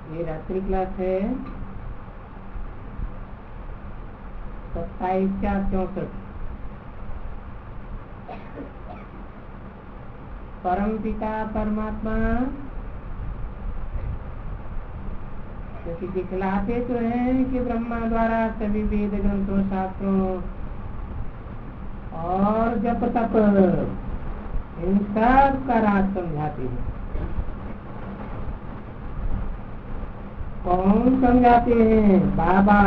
ये रात्रि क्लास है 27/64। परम पिता परमात्मा क्योंकि दिखलाते तो हैं कि ब्रह्मा द्वारा सभी वेद ग्रंथों शास्त्रों और जप तप इन सब का राज समझाते हैं। कौन समझाते हैं? बाबा।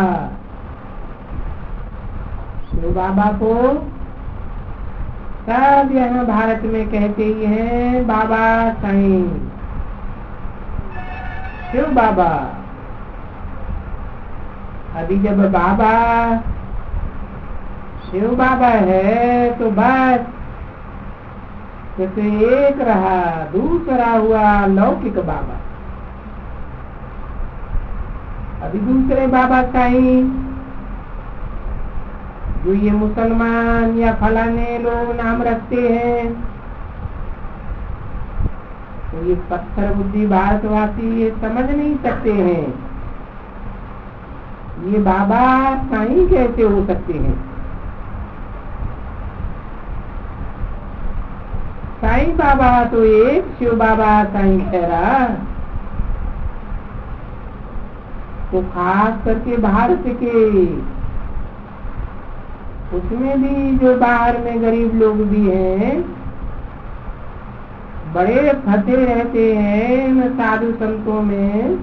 शिव बाबा को सब यहाँ भारत में कहते ही हैं बाबा साईं, शिव बाबा। अभी जब बाबा शिव बाबा है तो बस जैसे एक रहा, दूसरा हुआ लौकिक बाबा। अभी दूसरे बाबा साईं जो ये मुसलमान या फलाने लोग नाम रखते हैं, तो ये पत्थर बुद्धि भारतवासी ये समझ नहीं सकते हैं ये बाबा साईं कैसे हो सकते हैं। साईं बाबा तो एक, शिव बाबा साईं ठहरा। तो खास करके भारत के, उसमें भी जो बाहर में गरीब लोग भी हैं, बड़े फंसे रहते हैं साधु संतों में।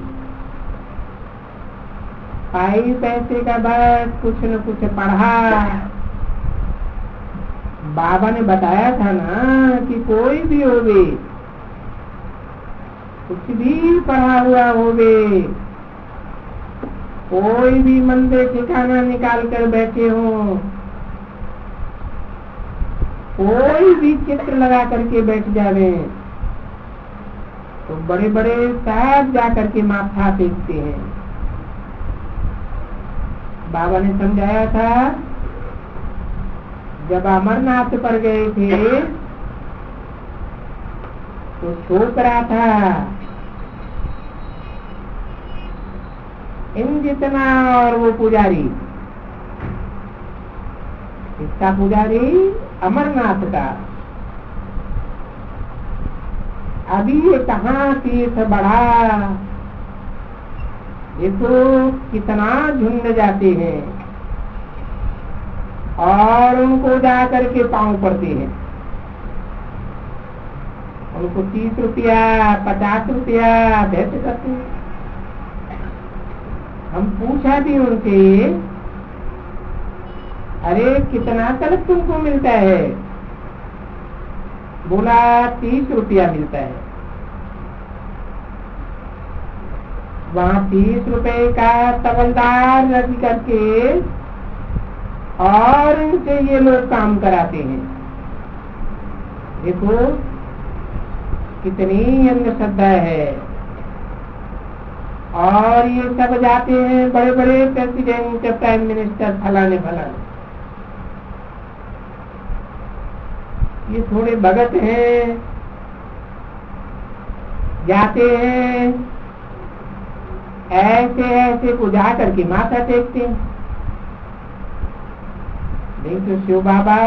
पाई पैसे का बस कुछ न कुछ पढ़ा। बाबा ने बताया था ना कि कोई भी होवे, कुछ भी पढ़ा हुआ होवे, कोई भी मंदिर ठिकाना निकाल कर बैठे हो, कोई भी चित्र लगा करके बैठ जावे, तो बड़े बड़े साहब जा करके माथा टेकते हैं। बाबा ने समझाया था, जब अमरनाथ पर गए थे तो सोच रहा था इन जितना, और वो पुजारी, इसका पुजारी अमरनाथ का, अभी ये कहाँ तीर्थ बढ़ा, ये तो कितना झुंड जाते हैं और उनको जा करके पांव पड़ते हैं। उनको 30 रुपया 50 रुपया भेंट करते हैं। हम पूछा भी उनसे, अरे कितना तक तुमको मिलता है? बोला 30 रुपया मिलता है। वहाँ 30 रुपए का तवलदार रख करके और इनसे ये लोग काम कराते हैं। देखो कितनी अंधश्रद्धा है। और ये सब जाते हैं बड़े बड़े प्रेसिडेंट, प्राइम मिनिस्टर, फलाने फलाने। ये थोड़े भगत हैं, जाते हैं ऐसे ऐसे को जा करके माथा टेकते हैं। नहीं तो शिव बाबा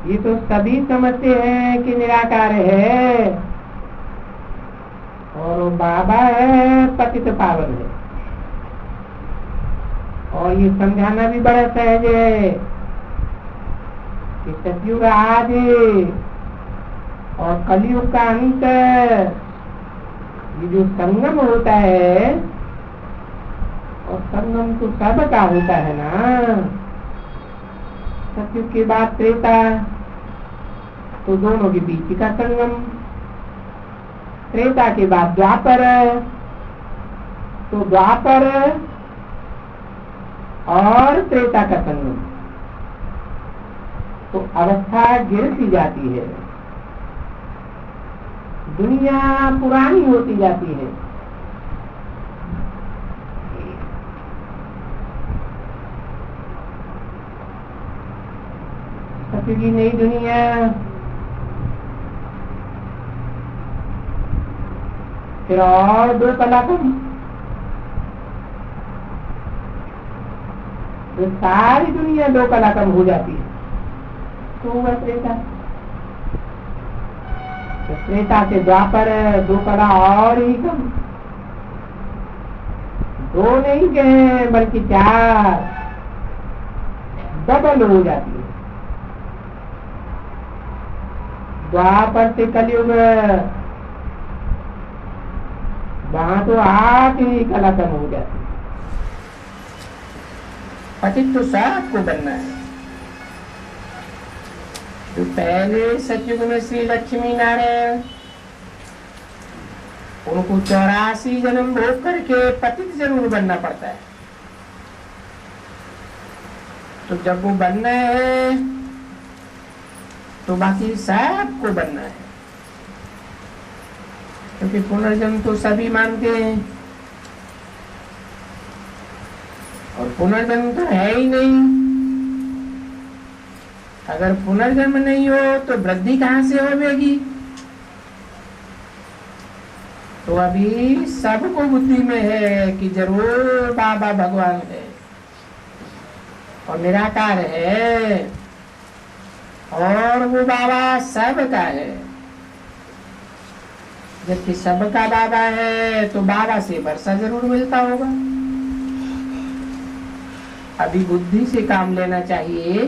ये तो सभी समझते हैं कि निराकार है, और वो बाबा है पतित पावन है। और ये समझाना भी बड़ा सहज है कि सतयुग आज और कलयुग का अंत, ये जो संगम होता है, और संगम तो सबका होता है ना। सतयुग के बाद त्रेता, तो दोनों के बीच का संगम। त्रेता के बाद द्वापर, तो द्वापर और त्रेता का संगम। तो अवस्था गिरती जाती है, दुनिया पुरानी होती जाती है। सत्य की नई दुनिया, फिर और 2 पला कम, तो सारी दुनिया 2 कला कम हो जाती है। तो हुआ त्रेता। तो त्रेता से द्वापर 2 कला और ही कम, 2 नहीं कहे बल्कि 4 डबल हो जाती है। द्वापर से कलयुग वहां तो 8 ही कला कम हो जाती है। पतित तो सबको बनना है। तो पहले सतयुग में श्री लक्ष्मी नारायण, उनको 84 जन्म भोग करके पतित जरूर बनना पड़ता है। तो जब वो बनना है तो बाकी सबको बनना है, क्योंकि पुनर्जन्म तो सभी मानते हैं और पुनर्जन्म तो है ही नहीं। अगर पुनर्जन्म नहीं हो तो वृद्धि कहां से होगी? तो अभी सबको बुद्धि में है कि जरूर बाबा भगवान है और निराकार है और वो बाबा सबका है। जबकि सबका बाबा है तो बाबा से वर्षा जरूर मिलता होगा। अभी बुद्धि से काम लेना चाहिए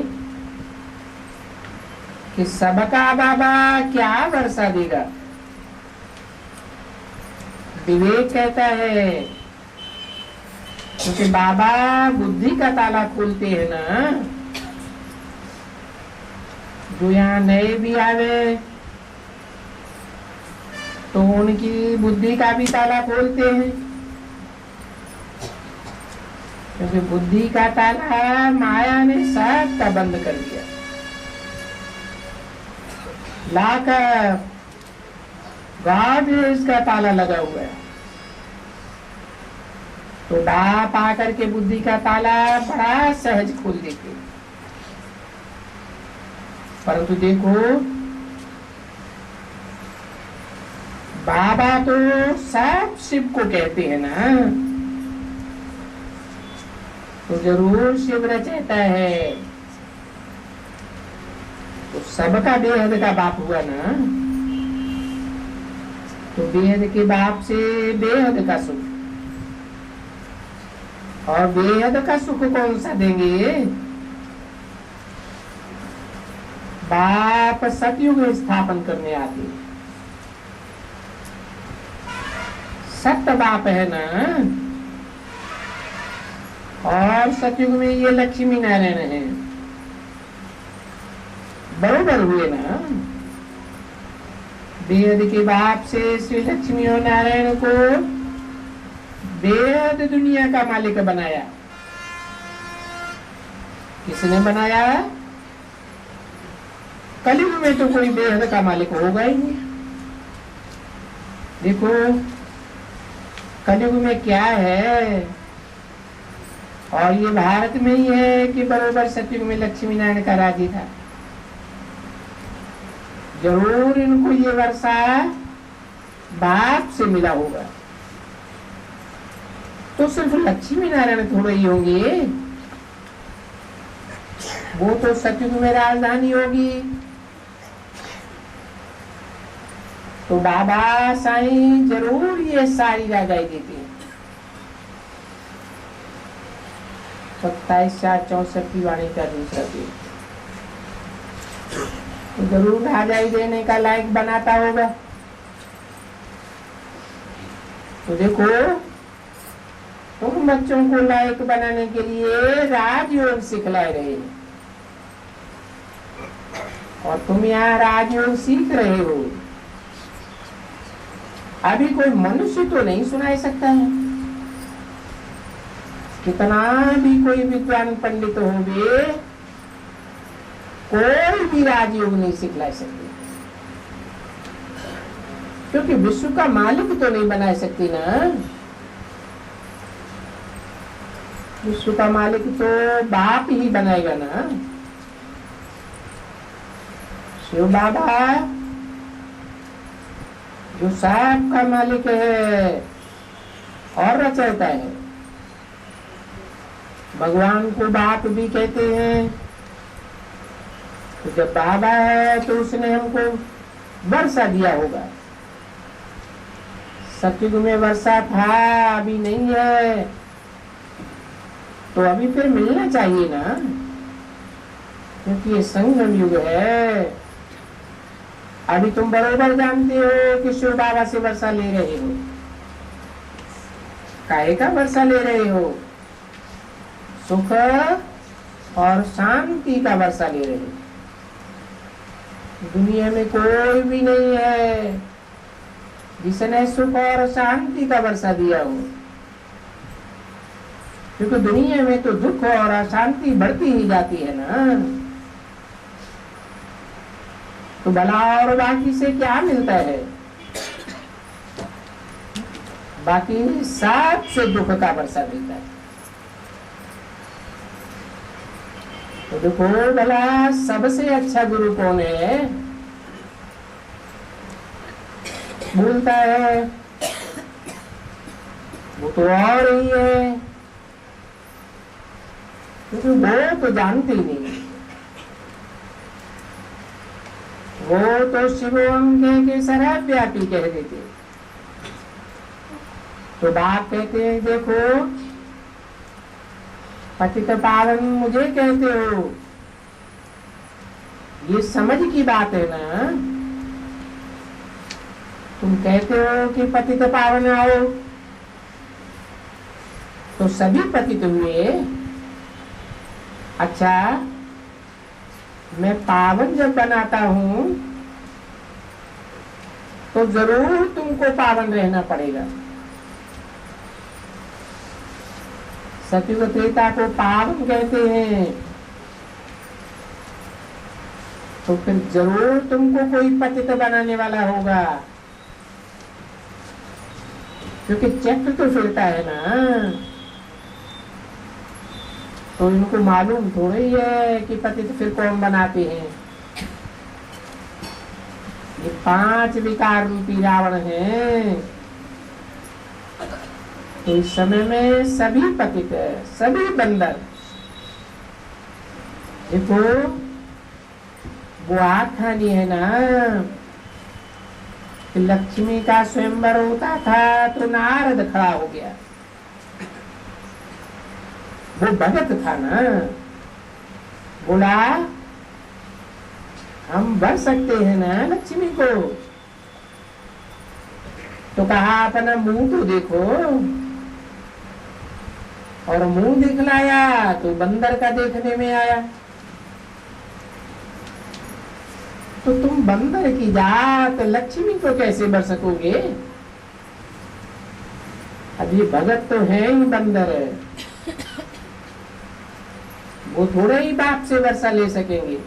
कि सबका बाबा क्या वर्षा देगा। विवेक कहता है, क्योंकि बाबा बुद्धि का ताला खोलते हैं ना, जो यहाँ नए भी आवे तो उनकी बुद्धि का भी ताला खोलते हैं, क्योंकि बुद्धि का ताला माया ने सबका बंद कर दिया। लाख गॉड इसका ताला लगा हुआ है। तो बाप आकर के बुद्धि का ताला बड़ा सहज खोल देते। परंतु देखो बाबा तो सब शिव को कहते हैं ना, तो जरूर शिव रचयिता है। तो सबका बेहद का बाप हुआ ना, तो बेहद के बाप से बेहद का सुख, और बेहद का सुख कौन सा देंगे? बाप सतयुग स्थापन करने आते, सत्य बाप है ना, और सतयुग में ये लक्ष्मी नारायण है, बरोबर हुए ना। बेहद के बाप से श्री लक्ष्मी और नारायण को बेहद दुनिया का मालिक बनाया। किसने बनाया? कलयुग में तो कोई बेहद का मालिक होगा ही नहीं। देखो कलयुग में क्या है, और ये भारत में ही है कि बरोबर सतयुग में लक्ष्मी नारायण का राज्य था। जरूर इनको ये वर्षा बाप से मिला होगा। तो सिर्फ लक्ष्मी नारायण थोड़े ही होंगे, वो तो सतयुग में राजधानी होगी। तो बाबा साईं जरूर ये सारी राजाई देते हैं। 27/4/64 की वाणी का दूसरा पेज, तो जरूर राजाई देने का लायक बनाता होगा। तो देखो तुम बच्चों को लायक बनाने के लिए राजयोग सिखलाए रहे हैं, और तुम यहाँ राजयोग सीख रहे हो। अभी कोई मनुष्य तो नहीं सुनाई सकता है, कितना भी कोई विद्वान पंडित हो गए, कोई भी राजयोग नहीं सिखला सकते, क्योंकि विश्व का मालिक तो नहीं बना सकती ना। विश्व का मालिक तो बाप ही बनाएगा ना। शिव बाबा जो सब का मालिक है और रचयिता है, भगवान को बाप भी कहते हैं। तो जब बाबा है तो उसने हमको वर्षा दिया होगा। सतयुग में वर्षा था, अभी नहीं है, तो अभी फिर मिलना चाहिए ना, क्योंकि ये संगम युग है। अभी तुम बराबर जानते हो कि शिव बाबा से वर्षा ले रहे हो। काहे का वर्षा ले रहे हो? सुख और शांति का वर्षा ले रहे हो। दुनिया में कोई भी नहीं है जिसने सुख और शांति का वर्षा दिया हो, क्योंकि दुनिया में तो दुख और अशांति बढ़ती ही जाती है ना। तो भला और बाकी से क्या मिलता है? बाकी सबसे दुख का वर्षा मिलता है। तो देखो भला सबसे अच्छा गुरु कौन है? बोलता है वो तो और ही है, क्योंकि वो तो जानते ही नहीं। वो तो शिवम के सर्वव्यापी कह देते। तो बाप कहते हैं देखो पतित पावन मुझे कहते हो, ये समझ की बात है ना। तुम कहते हो कि पतित पावन आओ, तो सभी पतित हुए। अच्छा, मैं पावन जब बनाता हूं तो जरूर तुमको पावन रहना पड़ेगा। सतयुग त्रेता को पावन कहते हैं, तो फिर जरूर तुमको कोई पतित बनाने वाला होगा, क्योंकि चक्र तो फिरता है ना। तो इनको मालूम थोड़ा ही है कि पतित फिर कौन बनाते हैं। ये 5 विकार रूपी रावण है। तो इस समय में सभी पतित है, सभी बंदर। देखो वो आख्यानी है ना कि लक्ष्मी का स्वयंवर होता था तो नारद खड़ा हो गया। वो भगत था ना, बोला हम बढ़ सकते हैं ना लक्ष्मी को। तो कहा अपना मुंह तो देखो, और मुंह दिखलाया तो बंदर का देखने में आया। तो तुम बंदर की जात लक्ष्मी को कैसे बढ़ सकोगे? अब ये भगत तो है ही बंदर है, वो थोड़े ही बाप से वर्षा ले सकेंगे।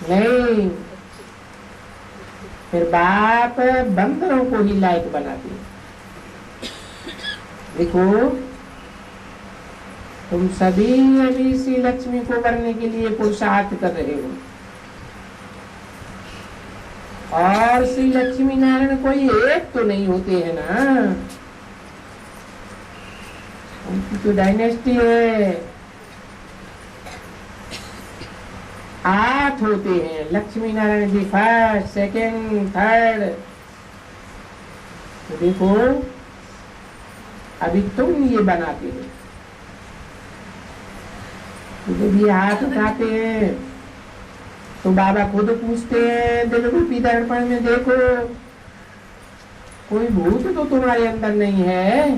नहीं, फिर बाप बंदरों को ही लायक बनाते। देखो तुम सभी अभी श्री लक्ष्मी को बनने के लिए पुरुषार्थ कर रहे हो, और श्री लक्ष्मी नारायण कोई एक तो नहीं होते हैं ना, उनकी तो डायनेस्टी है। 8 होते हैं, Lakshmi Narayan ji first, second, third. तो देखो अभी तुम ये बनाते हो, जब ये हाथ उठाते हैं तो बाबा खुद पूछते हैं दिल रूपी दर्पण में देखो कोई भूत तो तुम्हारे अंदर नहीं है,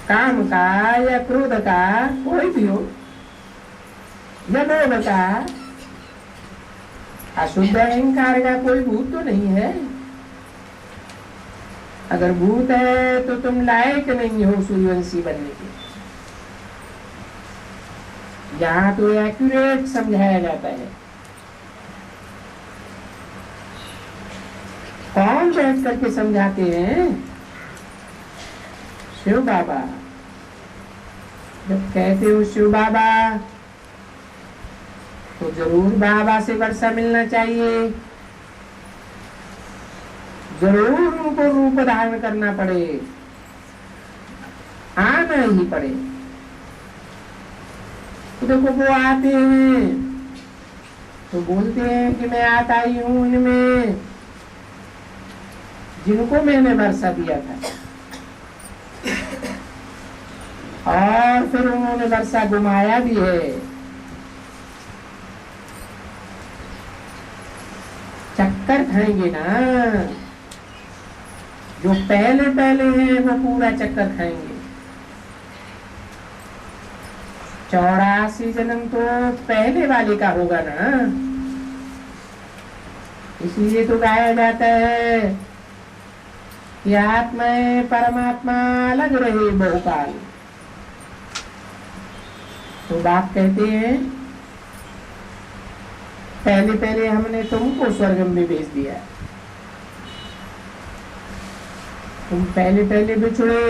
काम का या क्रोध का, कोई भी हो, या लोभ का, अशुद्ध अहंकार का कोई भूत तो नहीं है। अगर भूत है तो तुम लायक नहीं हो सूर्यवंशी बनने के। यहाँ तो एक्यूरेट समझाया जाता है। कौन बैठ करके समझाते हैं? शिव बाबा। जब कहते हो शिव बाबा तो जरूर बाबा से वर्षा मिलना चाहिए, जरूर उनको रूप धारण करना पड़े। आना ही पड़े। तो देखो वो आते हैं तो बोलते हैं कि मैं आता ही हूं इनमें जिनको मैंने वर्षा दिया था, और फिर उन्होंने वर्षा घुमाया भी है। चक्कर खाएंगे ना, जो पहले पहले हैं वो पूरा चक्कर खाएंगे। 84 जन्म तो पहले वाले का होगा ना, इसलिए तो गाया जाता है कि आत्मा परमात्मा अलग रहे बहुकाल। तो बाप कहते हैं पहले पहले हमने तुमको स्वर्ग में भेज दिया, तुम पहले पहले बिछड़े,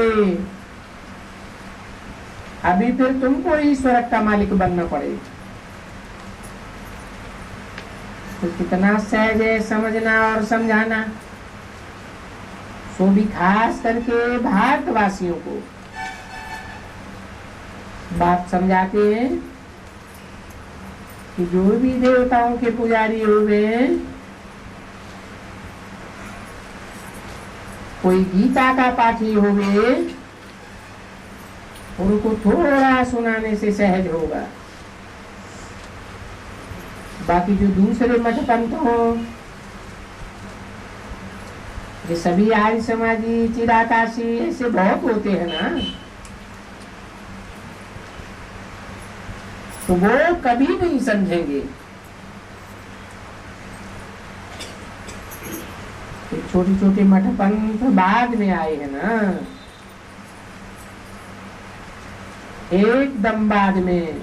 अभी फिर तुमको ही स्वर्ग का मालिक बनना पड़ेगा। तो कितना सहज है समझना और समझाना, सो भी खास करके भारतवासियों को बात समझाते हैं कि जो भी देवताओं के पुजारी हुए, कोई गीता का पाठी हुए, उनको थोड़ा सुनाने से सहज होगा। बाकी जो दूसरे मठ पंथ हो, ये सभी आर्य समाजी चिराकाशी ऐसे बहुत होते हैं ना, तो वो कभी नहीं समझेंगे। छोटे छोटे मठ पंथ बाद में आए हैं ना, एकदम बाद में,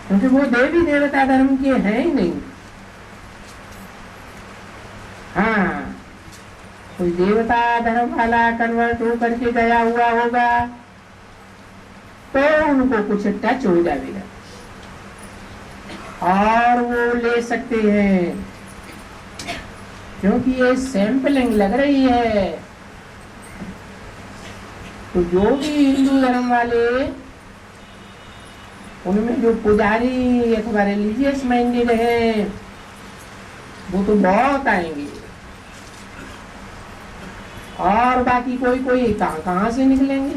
क्योंकि वो देवी देवता धर्म के हैं ही नहीं। हाँ, कोई देवता धर्म वाला कन्वर्ट होकर के गया हुआ होगा तो उनको कुछ टच हो जाएगा और वो ले सकते हैं, क्योंकि ये सैंपलिंग लग रही है। तो जो भी हिंदू धर्म वाले, उनमें जो पुजारी अथवा रिलीजियस माइंडेड है, वो तो बहुत आएंगे, और बाकी कोई कोई कहां से निकलेंगे।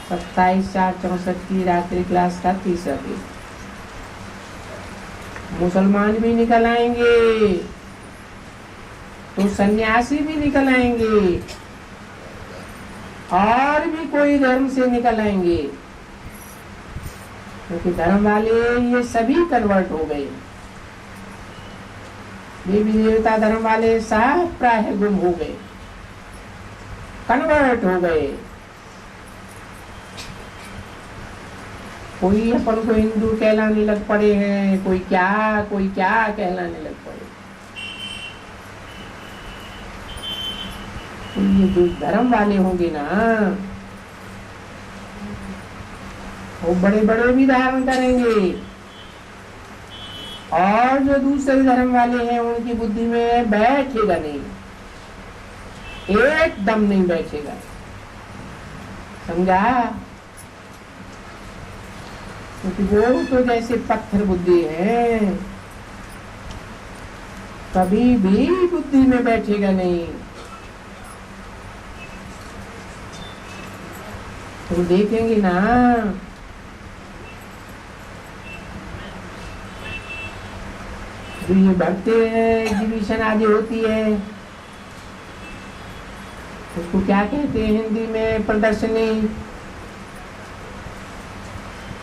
27/4/64 की रात्रि क्लास का तीसरा दिन मुसलमान भी निकल आएंगे, तो सन्यासी भी निकल आएंगे, और भी कोई धर्म से निकल आएंगे, क्योंकि धर्म वाले ये सभी कन्वर्ट हो गए। देवी देवता धर्म वाले सब प्राय गुम हो गए, कन्वर्ट हो गए। कोई अपन को हिंदू कहलाने लग पड़े हैं, कोई क्या कहलाने लग पड़े। तो ये जो धर्म वाले होंगे ना, वो बड़े बड़े भी धारण करेंगे, और जो दूसरे धर्म वाले हैं उनकी बुद्धि में बैठेगा नहीं, एकदम नहीं बैठेगा। समझा? क्योंकि वो तो जैसे पत्थर बुद्धि है, कभी भी बुद्धि में बैठेगा नहीं। तो देखेंगे ना, जो ये बढ़ते हैं एग्जीबिशन आदि होती है, उसको क्या कहते हैं हिंदी में, प्रदर्शनी।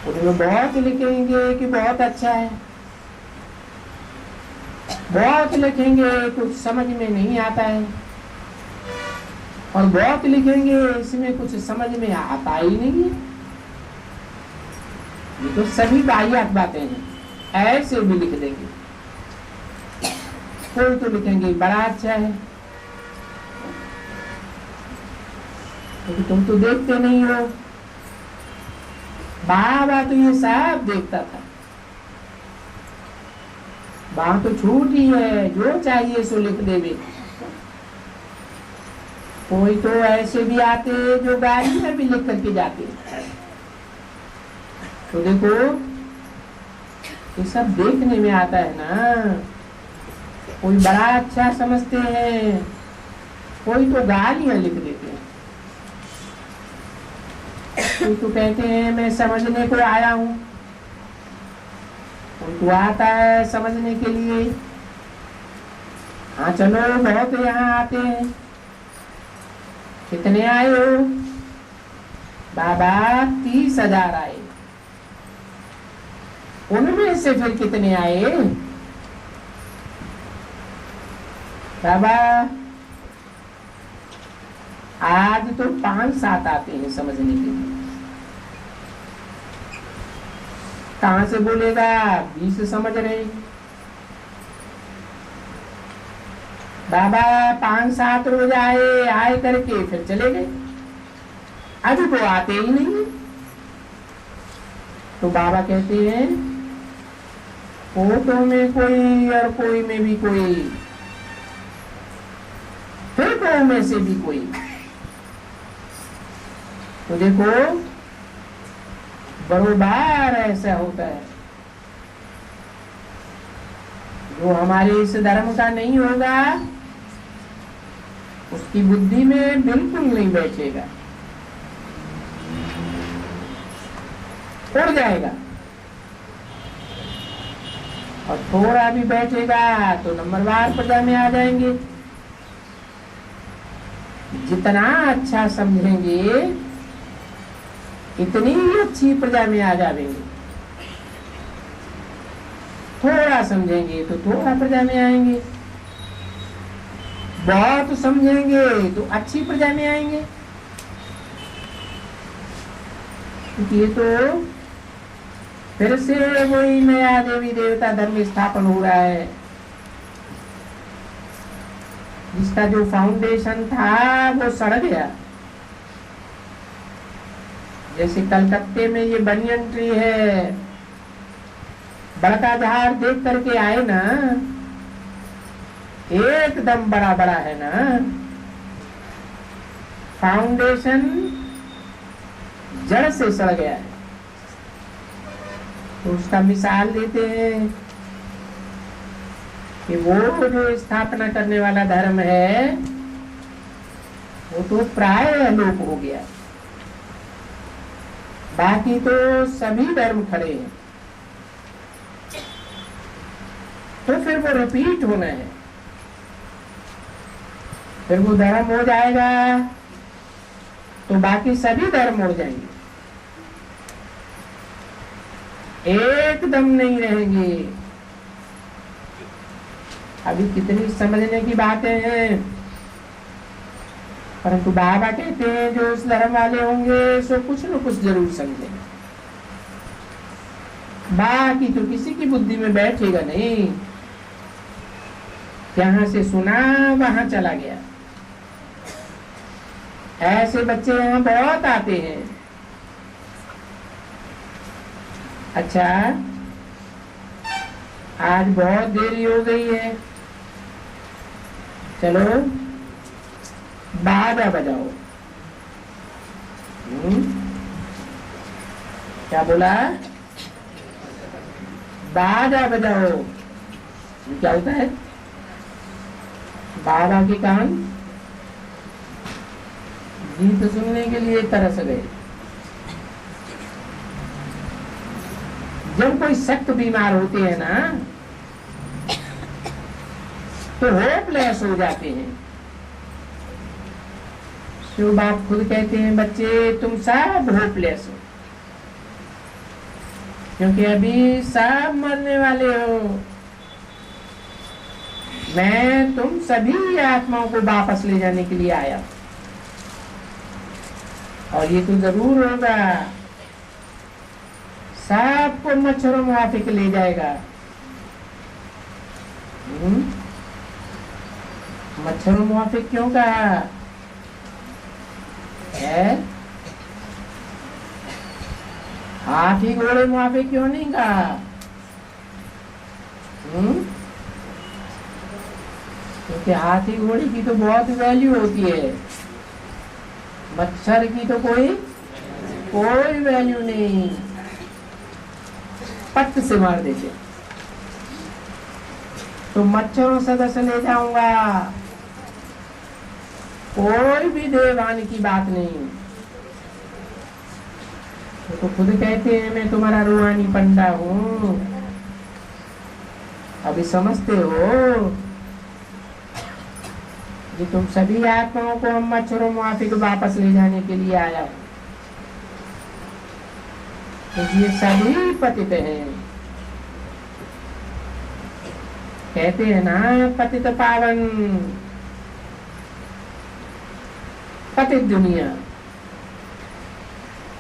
उनमें बहुत लिखेंगे कि बहुत अच्छा है, बहुत लिखेंगे कुछ समझ में नहीं आता है, और बहुत लिखेंगे इसमें कुछ समझ में आता ही नहीं है। ये तो सभी वाहियात बातें हैं, ऐसे भी लिख देंगे। कोई तो लिखेंगे बड़ा अच्छा है, क्योंकि तुम तो देखते नहीं हो। बाबा तो ये सब देखता था, बात तो छूट ही है, जो चाहिए सो लिख देवे। कोई तो ऐसे भी आते जो गाड़ी में भी लिख करके जाते। तो देखो ये सब देखने में आता है ना। कोई बड़ा अच्छा समझते हैं, कोई तो गालियां लिख देते हैं, कोई तो कहते हैं मैं समझने को आया हूं, कोई तो आता है समझने के लिए। हाँ चलो बहुत यहाँ आते हैं। कितने आए हो? बाबा 30,000 आए। उनमें से फिर कितने आए? बाबा आज तो 5-7 आते हैं समझने के लिए। कहां से बोलेगा? 20 समझ रहे। बाबा 5-7 रोज आए करके फिर चले गए, अभी तो आते ही नहीं। तो बाबा कहते हैं फोटो में कोई और कोई में भी कोई, फोटो में से भी कोई। तो देखो बरोबार ऐसा होता है। जो हमारे इस धर्म का नहीं होगा उसकी बुद्धि में बिल्कुल नहीं बैठेगा, उड़ जाएगा। और थोड़ा भी बैठेगा तो नंबरवार प्रजा में आ जाएंगे। जितना अच्छा समझेंगे इतनी अच्छी प्रजा में आ जाएंगे। थोड़ा समझेंगे तो थोड़ा प्रजा में आएंगे, बहुत समझेंगे तो अच्छी प्रजा में आएंगे। ये तो फिर से वही नया देवी देवता धर्म स्थापन हो रहा है, जिसका जो फाउंडेशन था वो सड़ गया। जैसे कलकत्ते में ये बनियन ट्री है, बड़का झाड़ देख करके आए ना, एकदम बड़ा बड़ा है ना। फाउंडेशन जड़ से सड़ गया है। तो उसका मिसाल देते हैं कि वो जो स्थापना करने वाला धर्म है वो तो प्राय अलोप हो गया, बाकी तो सभी धर्म खड़े हैं। तो फिर वो रिपीट होना है, फिर वो धर्म हो जाएगा तो बाकी सभी धर्म हो जाएंगे, एकदम नहीं रहेंगे। अभी कितनी समझने की बातें हैं, परंतु बाबा कहते हैं जो उस धर्म वाले होंगे सो कुछ न कुछ जरूर समझेंगे, बाकी तो किसी की बुद्धि में बैठेगा नहीं। जहां से सुना वहां चला गया। ऐसे बच्चे यहाँ बहुत आते हैं। अच्छा आज बहुत देरी हो गई है, चलो बाजा बजाओ। क्या बोला? बाजा बजाओ। क्या होता है? बाबा के कान गीत सुनने के लिए तरस गए। जब कोई सख्त बीमार होते हैं ना तो होपलेस हो जाते हैं। शिव बाप खुद कहते हैं बच्चे तुम सब होपलेस हो, क्योंकि अभी सब मरने वाले हो। मैं तुम सभी आत्माओं को वापस ले जाने के लिए आया, और ये तो जरूर होगा। सबको मच्छरों मुआफिक ले जाएगा। मच्छरों मुआफिक क्यों कहा है? हाथी घोड़े मुआफिक क्यों नहीं कहा? क्योंकि हाथी घोड़े की तो बहुत वैल्यू होती है। मच्छर की तो कोई वैल्यू नहीं, पट से मार देते। तो मच्छरों सदस्य ले जाऊंगा, कोई भी देवान की बात नहीं। तो खुद कहते हैं मैं तुम्हारा रूहानी पंडा हूं। अभी समझते हो कि तुम सभी आत्माओं को हम मच्छरों मुआफिक वापस ले जाने के लिए आया हूं। तो ये सभी पतित हैं। कहते हैं ना पतित पावन, पतित दुनिया।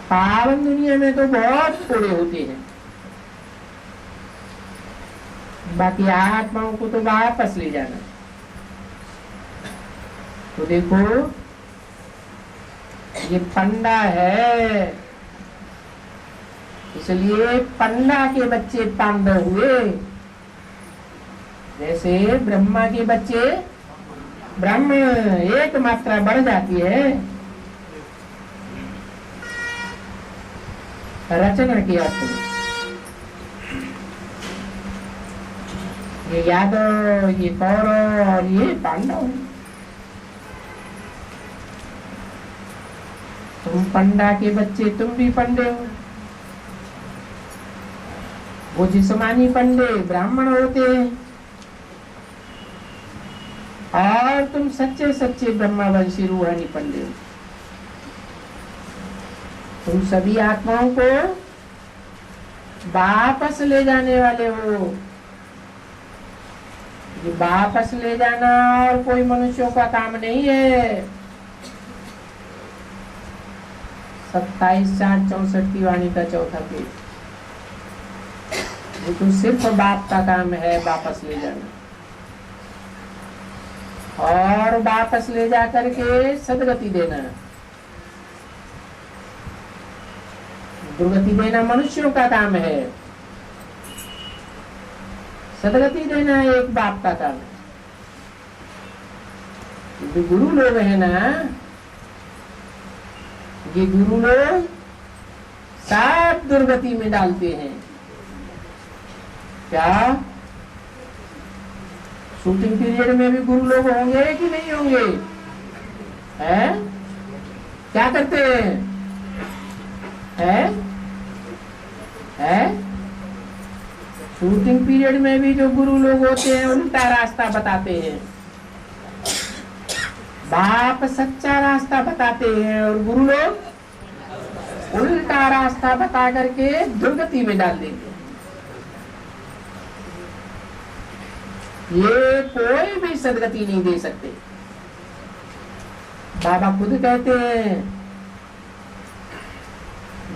पावन दुनिया में तो बहुत थोड़े होते हैं, बाकी आत्माओं को तो वापस ले जाना। तो देखो ये पंडा है, इसलिए पंडा के बच्चे पांडव हुए। जैसे ब्रह्मा के बच्चे ब्रह्म, एक मात्रा बढ़ जाती है रचना के अर्थ में। ये यादव, ये कौरव और ये पांडव। तुम पंडा के बच्चे, तुम भी पंडे हो। वो जिस्मानी पंडे ब्राह्मण होते हैं, और तुम सच्चे सच्चे ब्रह्मावंशी रूहानी पंडे हो। तुम सभी आत्माओं को वापस ले जाने वाले हो। ये वापस ले जाना और कोई मनुष्यों का काम नहीं है। 27/4/64 की वाणी का चौथा पेज। ये तो सिर्फ बाप का काम है वापस ले जाना, और वापस ले जा करके सदगति देना। दुर्गति देना मनुष्यों का काम है, सदगति देना एक बाप का काम है। जो गुरु लोग हैं ना, ये गुरु लोग सब दुर्गति में डालते हैं। क्या शूटिंग पीरियड में भी गुरु लोग होंगे कि नहीं होंगे? हैं? क्या करते हैं? शूटिंग पीरियड में भी जो गुरु लोग होते हैं उल्टा रास्ता बताते हैं। बाप सच्चा रास्ता बताते हैं और गुरु लोग उल्टा रास्ता बता करके दुर्गति में डाल देते हैं। ये कोई भी सदगति नहीं दे सकते। बाबा खुद कहते हैं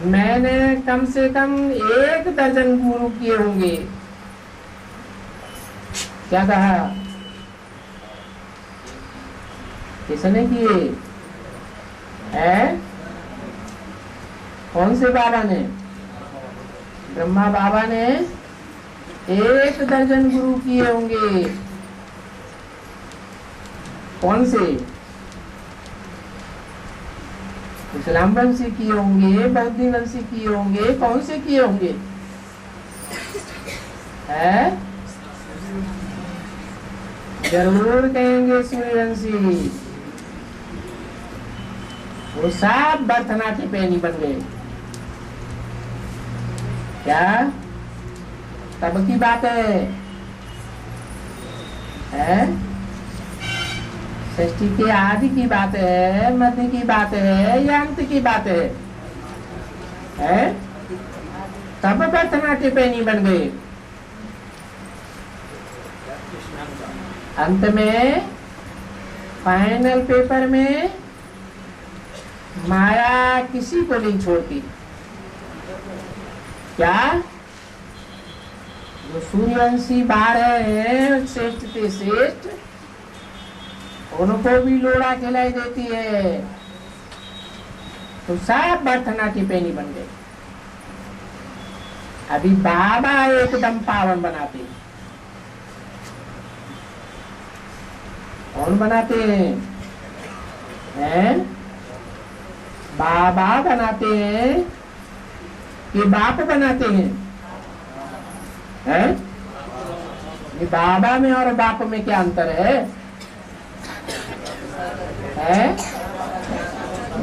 मैंने कम से कम 1 दर्जन गुरु किए होंगे। क्या कहा? किसने किए? कौन से बाबा ने? ब्रह्मा बाबा ने 1 दर्जन गुरु किए होंगे। कौन से? इस्लाम वंशी किए होंगे, बौद्ध वंशी किए होंगे, कौन से किए होंगे? जरूर कहेंगे सूर्यवंशी। वो सब भरतनाट्य पैनी बन गए। क्या तब की बात है? सृष्टि के आदि की बात है, मध्य की बात है या अंत की बात है? तब भरतनाट्य पैनी बन गए। अंत में फाइनल पेपर में माया किसी को नहीं छोड़ती। क्या जो सूर्यवंशी 12 हैं श्रेष्ठ से श्रेष्ठ, उनको भी लोड़ा खिलाई देती है। तो सब भरतनाट्य पैनी बन गए। अभी बाबा एकदम पावन बनाते हैं। कौन बनाते हैं? बाबा बनाते हैं कि बाप बनाते हैं? हैं? ये बाबा में और बाप में क्या अंतर है? हैं?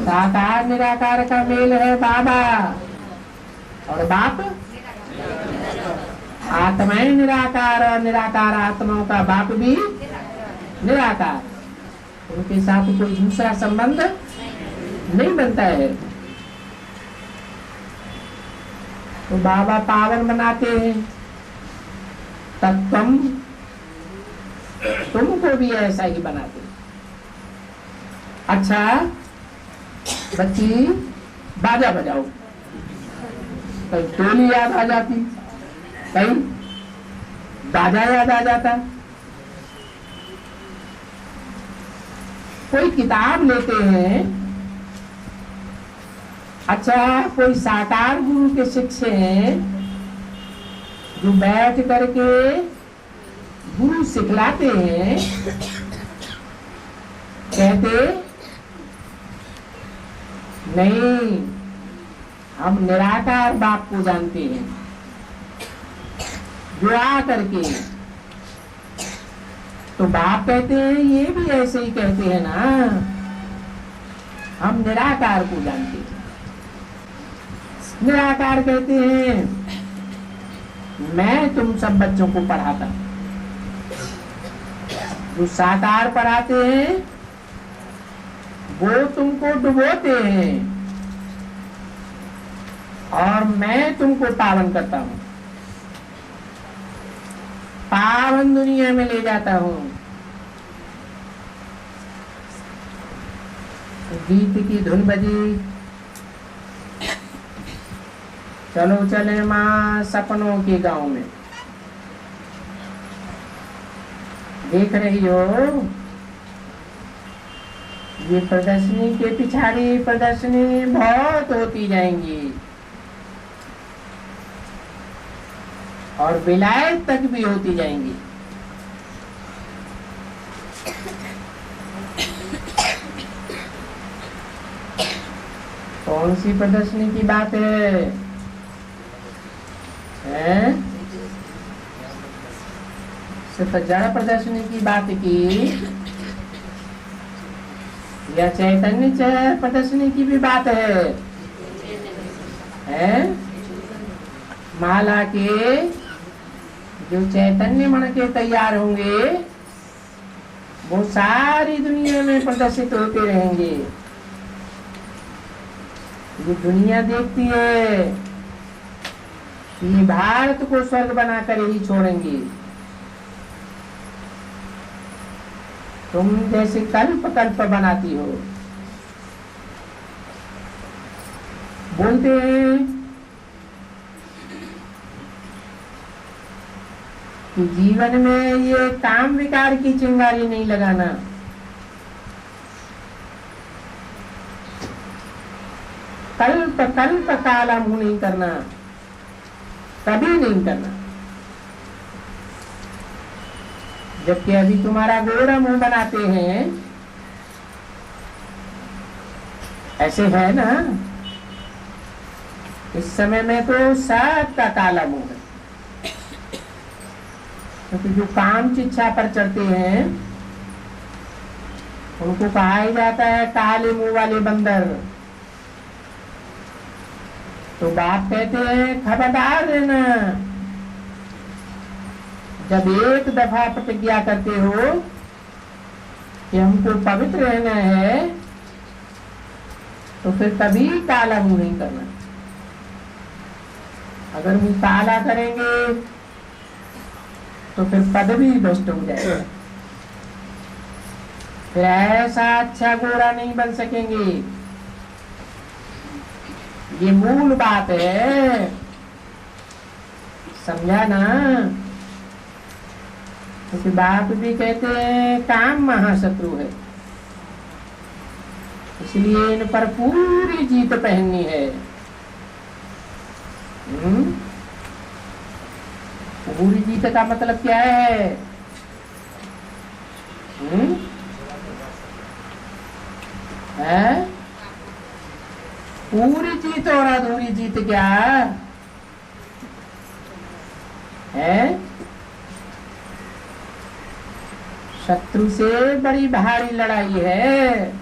साकार निराकार का मेल है बाबा, और बाप आत्माएं निराकार, और निराकार आत्माओं का बाप भी निराकार। उनके साथ कोई दूसरा संबंध नहीं बनता है। तो बाबा पावन बनाते हैं, तब तुमको भी ऐसा ही बनाते हैं। अच्छा बच्ची, बाजा बजाओ, कहीं टोली याद आ जाती, कहीं बाजा याद आ जाता। कोई किताब लेते हैं, अच्छा कोई साकार गुरु के शिष्य हैं जो बैठ करके गुरु सिखलाते हैं, कहते नहीं हम निराकार बाप को जानते हैं, जो आ करके। तो बाप कहते हैं ये भी ऐसे ही कहते हैं ना, हम निराकार को जानते हैं। निराकार कहते हैं मैं तुम सब बच्चों को पढ़ाता हूं। जो साकार पढ़ाते हैं वो तुमको डुबोते हैं, और मैं तुमको पावन करता हूं, पावन दुनिया में ले जाता हूं। गीत की धुन बजी, चलो चले माँ सपनों के गांव में। देख रही हो ये प्रदर्शनी के पिछाड़ी प्रदर्शनी बहुत होती जाएंगी, और विलायत तक भी होती जाएंगी। कौन सी प्रदर्शनी की बात है? सिर्फ जड़ प्रदर्शनी की बात की, या चैतन्य प्रदर्शनी की भी बात है? माला के जो चैतन्य मन के तैयार होंगे वो सारी दुनिया में प्रदर्शित होते रहेंगे। ये दुनिया देखती है ये भारत को स्वर्ग बनाकर ही छोड़ेंगे। तुम जैसे कल्प कल्प बनाती हो। बोलते हैं कि जीवन में ये काम विकार की चिंगारी नहीं लगाना, कल्प कल्प काला मुंह नहीं करना, कभी नहीं करना। जबकि अभी तुम्हारा गोरा मुंह बनाते हैं, ऐसे है ना। इस समय में तो सबका काला मुंह है, क्योंकि जो काम शिक्षा पर चढ़ते हैं उनको कहा ही जाता है काले मुंह वाले बंदर। तो बाप कहते हैं खबरदार रहना, जब एक दफा प्रतिज्ञा करते हो कि हमको पवित्र रहना है तो फिर कभी काला मुंह नहीं करना। अगर मुंह काला करेंगे तो फिर पद भी भ्रष्ट हो जाएगा, फिर ऐसा अच्छा गोरा नहीं बन सकेंगे। ये मूल बात है, समझा ना। क्योंकि बाप भी कहते हैं काम महाशत्रु है, इसलिए इन पर पूरी जीत पहननी है। पूरी जीत का मतलब क्या है? है पूरी जीत और अधूरी जीत क्या है? शत्रु से बड़ी भारी लड़ाई है,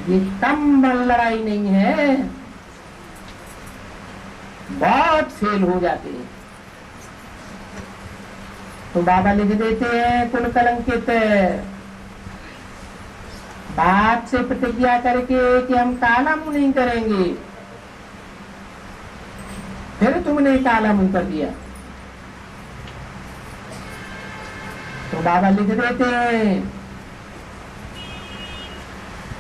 ये कम लड़ाई नहीं है। बहुत फेल हो जाते हैं तो बाबा लिख देते हैं कुल कलंकित। बाप से प्रतिज्ञा करके कि हम काला मुंह नहीं करेंगे, फिर तुमने काला मुंह कर दिया तो बाबा लिख देते हैं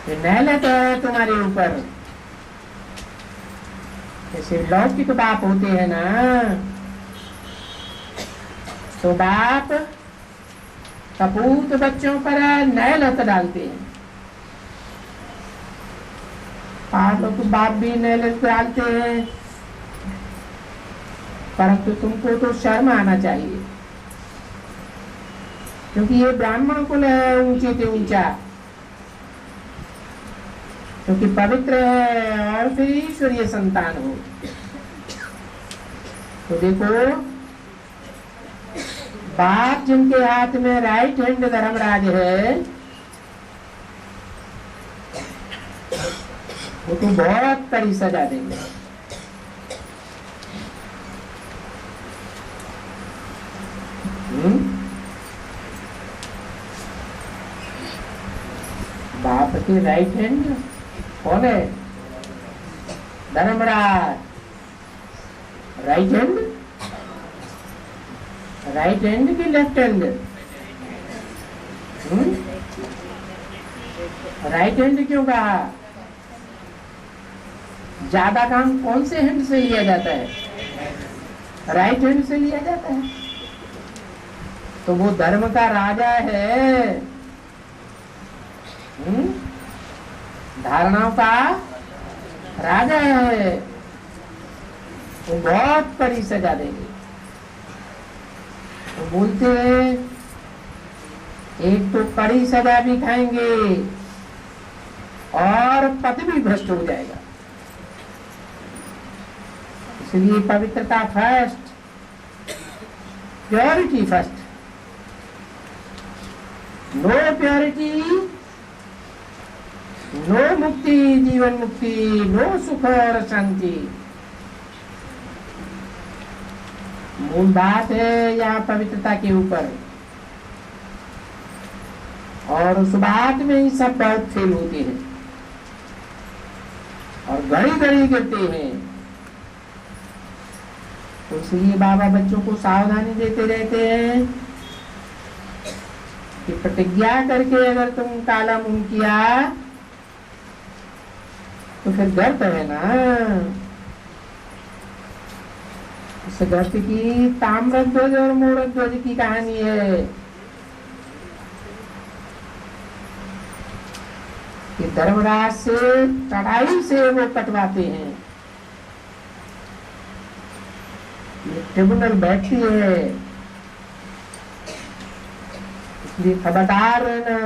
कि नहलत है तुम्हारे ऊपर। जैसे लौकिक बाप होते हैं ना, तो बाप कपूत बच्चों पर नहलत डालते हैं। पाप बाप भी नहलत डालते हैं, परंतु तुमको तो शर्म आना चाहिए, क्योंकि ये ब्राह्मण कुल है ऊंचे से ऊंचा, क्योंकि पवित्र है और फिर ईश्वरीय संतान हो। तो देखो, बाप जिनके हाथ में राइट हैंड धर्मराज है, वो तो बहुत कड़ी सजा देंगे। बाप के राइट हैंड कौन है? Dharmaraj. Right hand, right hand की लेफ्ट हैंड? राइट हैंड क्यों कहा? ज्यादा काम कौन से हैंड से लिया जाता है? राइट हैंड से लिया जाता है। तो वो धर्म का राजा है, धारणाओं का राजा है, वो बहुत कड़ी सजा देंगे। तो बोलते हैं एक तो कड़ी सजा भी खाएंगे और पद भी भ्रष्ट हो जाएगा। इसलिए पवित्रता first, purity first. No purity, no मुक्ति, जीवन मुक्ति, नो सुख और शांति। मूल बात है यहाँ पवित्रता के ऊपर, और उस बात में ही सब बहुत फेल होते हैं और घड़ी घड़ी गिरते हैं। तो इसलिए बाबा बच्चों को सावधानी देते रहते हैं कि प्रतिज्ञा करके अगर तुम काला मुंह किया तो फिर गर्त है ना। इस गर्त की ताम्रध्वज और मोरध्वज की कहानी है कि धर्मराज से कड़ाई से वो कटवाते हैं। ये ट्रिब्यूनल बैठती है, इसलिए खबरदार रहना।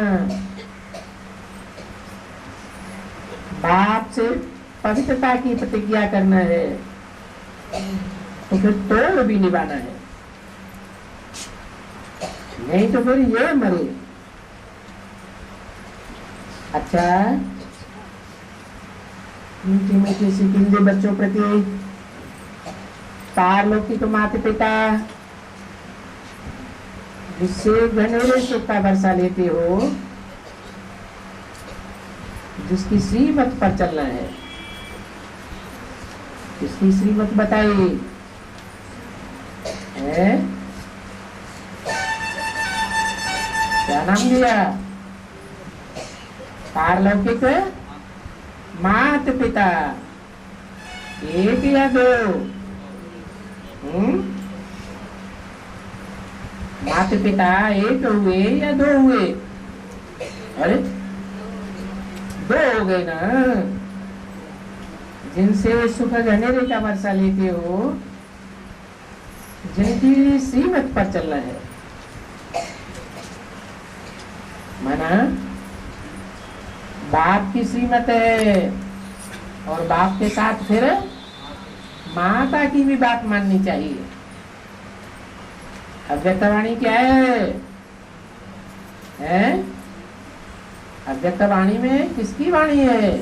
बाप से पवित्रता की प्रतिज्ञा करना है तो फिर तोड़ भी निभाना है, नहीं तो फिर ये मरे। अच्छा, मीठी मीठी सिकिंदे बच्चों प्रति पारलौकिक माता पिता जिससे घनेरे सुख का वर्षा लेते हो, जिसकी श्रीमत पर चलना है, इसकी श्रीमत बताइए है? क्या नाम दिया? पारलौकिक मात पिता, एक या दो? माता पिता एक हुए या दो हुए? अरे दो हो गए ना। जिनसे सुख घनेरे का वर्षा लेते हो, जिनकी श्रीमत पर चलना है, माना बाप की श्रीमत है, और बाप के साथ फिर माता की भी बात माननी चाहिए। अव्यक्तवाणी क्या है? अव्यक्तवाणी में किसकी वाणी है?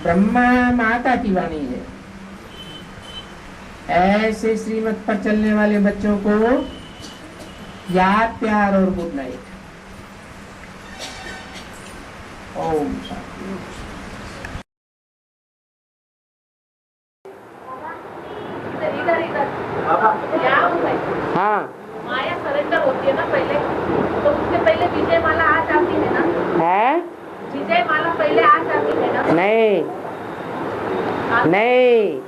ब्रह्मा माता की वाणी है। ऐसे श्रीमत पर चलने वाले बच्चों को याद, प्यार और गुड नाइट। ओम शांति। हाँ, माया सरेंडर होती है ना पहले, तो उससे पहले विजय माला आ जाती है ना? है? विजय माला पहले आ जाती है ना? नहीं नहीं,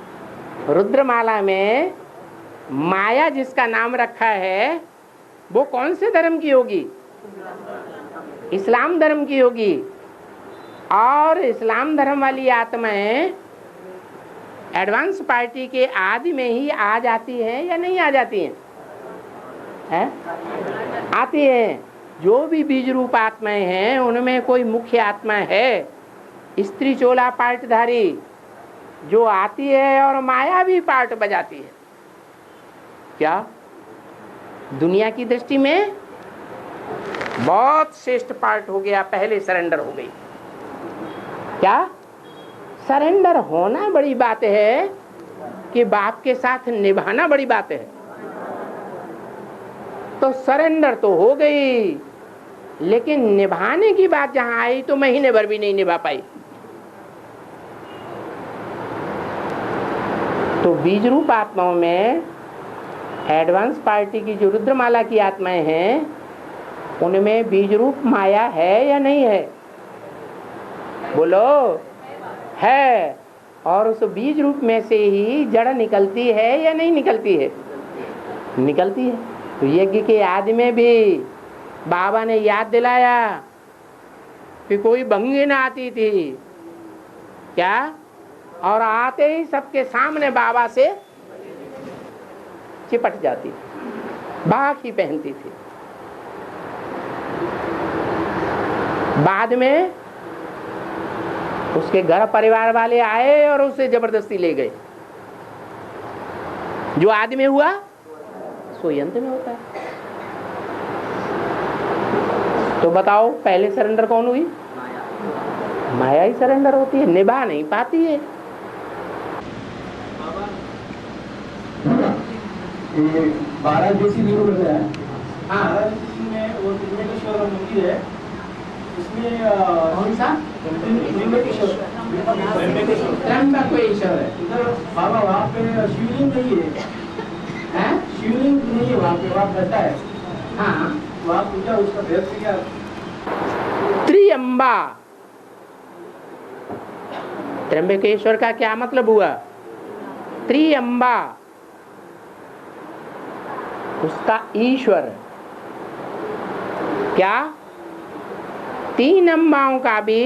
रुद्रमाला में माया जिसका नाम रखा है वो कौन से धर्म की होगी? इस्लाम धर्म की होगी। और इस्लाम धर्म वाली आत्माएं एडवांस पार्टी के आदि में ही आ जाती है या नहीं आ जाती हैं? है? आती है। जो भी बीज रूप आत्माएं हैं उनमें कोई मुख्य आत्मा है, स्त्री चोला पार्टधारी, जो आती है और माया भी पार्ट बजाती है। क्या दुनिया की दृष्टि में बहुत श्रेष्ठ पार्ट हो गया, पहले सरेंडर हो गई। क्या सरेंडर होना बड़ी बात है कि बाप के साथ निभाना बड़ी बात है? तो सरेंडर तो हो गई, लेकिन निभाने की बात जहां आई तो महीने भर भी नहीं निभा पाई। तो बीज रूप आत्माओं में एडवांस पार्टी की जो रुद्रमाला की आत्माएं हैं उनमें बीज रूप माया है या नहीं है? बोलो, है। और उस बीज रूप में से ही जड़ निकलती है या नहीं निकलती है? निकलती है। तो यज्ञ के आदि में भी बाबा ने याद दिलाया कि कोई भंगी ना आती थी। क्या? और आते ही सबके सामने बाबा से चिपट जाती थी, बाख ही पहनती थी। बाद में उसके घर परिवार वाले आए और उसे जबरदस्ती ले गए। जो आदि में हुआ सो यंत्र में होता है। तो बताओ पहले सरेंडर कौन हुई? माया ही सरेंडर होती है, निभा नहीं पाती है। ये 12 ज्योतिर्लिंग बताया। हाँ, 12 ज्योतिर्लिंग में वो त्र्यंबकेश्वर मंदिर है, इसमें कौन सा? त्र्यंबकेश्वर है। इधर बाबा वहाँ पे शिवलिंग नहीं है, हैं? शिवलिंग नहीं है वहाँ पे, वहाँ रहता है। हाँ, वहाँ पूजा उसका भेद से क्या? त्रियंबा। त्र्यंबकेश्वर का क्या मतलब हुआ? त्रियंबा, उसका ईश्वर। क्या? 3 अम्बाओं का भी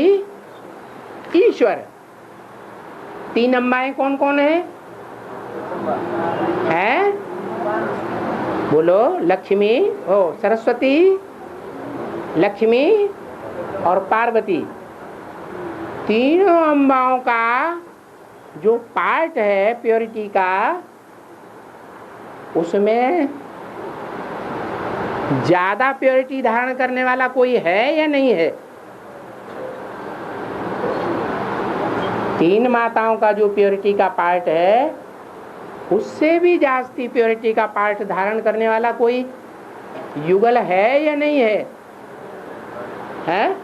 ईश्वर। 3 अम्बाएं कौन कौन है? हैं? बोलो। लक्ष्मी, ओ सरस्वती, लक्ष्मी और पार्वती। तीनों अम्बाओं का जो पार्ट है प्योरिटी का, उसमें ज्यादा प्योरिटी धारण करने वाला कोई है या नहीं है? 3 माताओं का जो प्योरिटी का पार्ट है उससे भी जास्ती प्योरिटी का पार्ट धारण करने वाला कोई युगल है या नहीं है? है?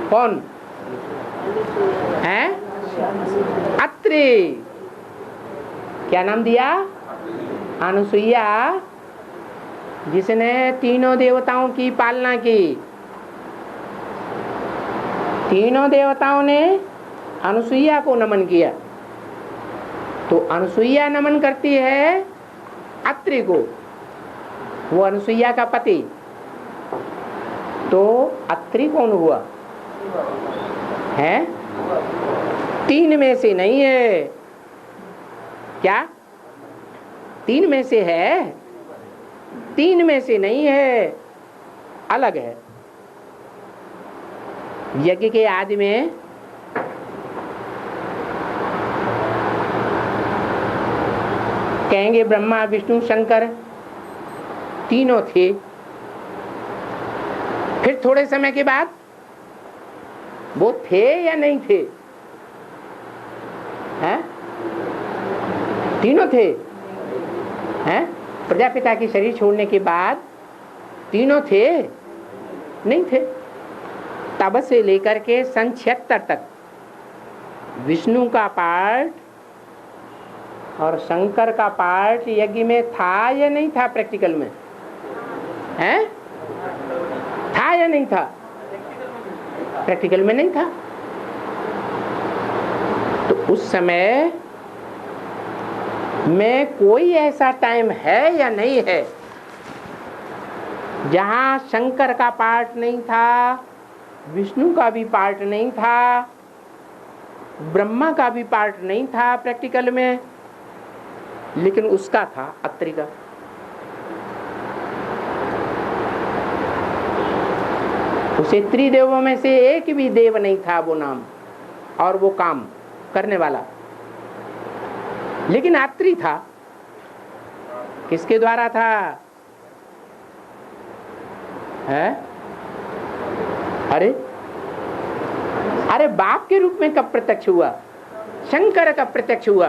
कौन है? अत्रि। क्या नाम दिया? अनुसुईया, जिसने तीनों देवताओं की पालना की। तीनों देवताओं ने अनुसुईया को नमन किया, तो अनुसुईया नमन करती है अत्रि को, वो अनुसुईया का पति। तो अत्रि कौन हुआ? है? 3 में से नहीं है। क्या? 3 में से है? 3 में से नहीं है, अलग है। यज्ञ के आदि में कहेंगे ब्रह्मा विष्णु शंकर तीनों थे। फिर थोड़े समय के बाद वो थे या नहीं थे? हैं? तीनों थे। हैं? प्रजापिता की शरीर छोड़ने के बाद तीनों थे? नहीं थे। तब से लेकर के सन 76 तक विष्णु का पार्ट और शंकर का पार्ट यज्ञ में था या नहीं था? प्रैक्टिकल में हैं? था या नहीं था? प्रैक्टिकल में नहीं था। तो उस समय में कोई ऐसा टाइम है या नहीं है जहां शंकर का पार्ट नहीं था, विष्णु का भी पार्ट नहीं था, ब्रह्मा का भी पार्ट नहीं था प्रैक्टिकल में, लेकिन उसका था अत्रि का। उसे त्रिदेवों में से एक भी देव नहीं था वो नाम और वो काम करने वाला, लेकिन अत्रि था। किसके द्वारा था? है? अरे बाप के रूप में कब प्रत्यक्ष हुआ? शंकर का प्रत्यक्ष हुआ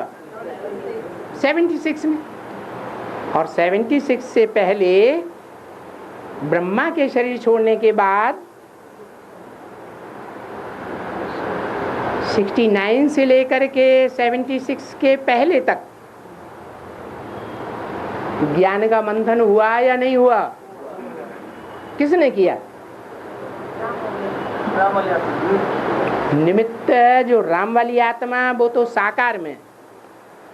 76 में। और 76 से पहले ब्रह्मा के शरीर छोड़ने के बाद 69 से लेकर के 76 के पहले तक ज्ञान का मंथन हुआ या नहीं हुआ? किसने किया? निमित्त जो राम वाली आत्मा वो तो साकार में,